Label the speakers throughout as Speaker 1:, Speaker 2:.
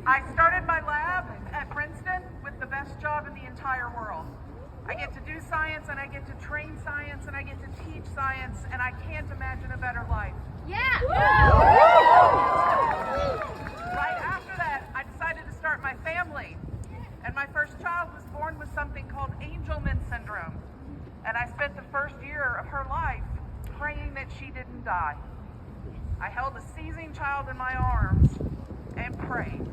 Speaker 1: I started my lab at Princeton with the best job in the entire world. I get to do science, and I get to train science, and I get to teach science, and I can't imagine a better life.
Speaker 2: Yeah!
Speaker 1: Right after that, I decided to start my family, and my first child was born with something called Angelman syndrome, and I spent the first year of her life praying that she didn't die. I held a seizing child in my arms and prayed.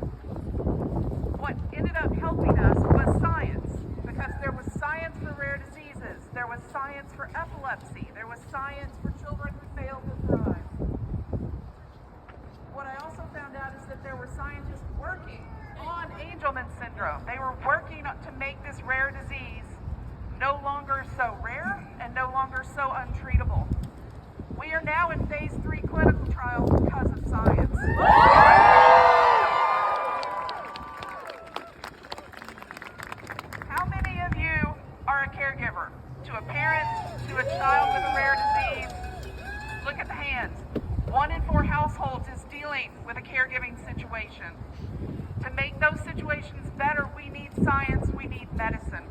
Speaker 1: What ended up helping us was science, because there was science for rare diseases, there was science for epilepsy, there was science for children who failed to thrive. What I also found out is that there were scientists working on Angelman syndrome. They were working to make this rare disease no longer so rare and no longer so untreatable. We are now in phase 3 clinical trials because of science. How many of you are a caregiver to a parent, to a child with a rare disease? Look at the hands. 1 in 4 households is dealing with a caregiving situation. To make those situations better, we need science, we need medicine.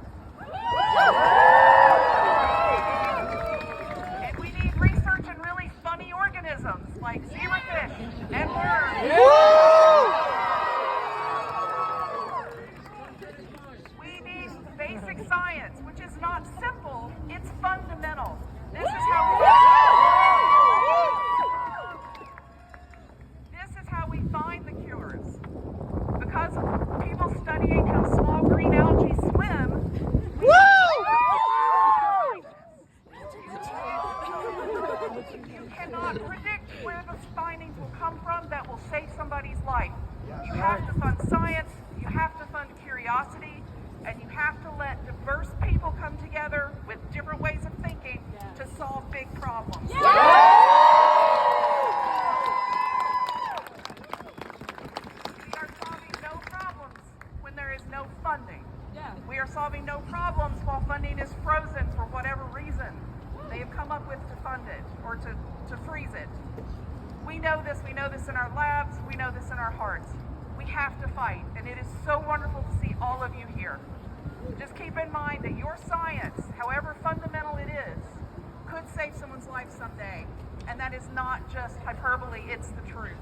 Speaker 1: And we need research in really funny organisms like zebrafish and worms. We need basic science, which is not simple, it's fundamental. This is how we find the cures. Because of people studying how small green algae swim, you cannot predict where the findings will come from that will save somebody's life. You have to fund science, you have to fund curiosity, and you have to let diverse people come together with different ways of thinking to solve big problems. We are solving no problems when there is no funding. We are solving no problems while funding is frozen for whatever reason they have come up with to fund it or to freeze it. We know this in our labs, we know this in our hearts. We have to fight, and it is so wonderful to see all of you here. Just keep in mind that your science, however fundamental it is, could save someone's life someday, and that is not just hyperbole, it's the truth.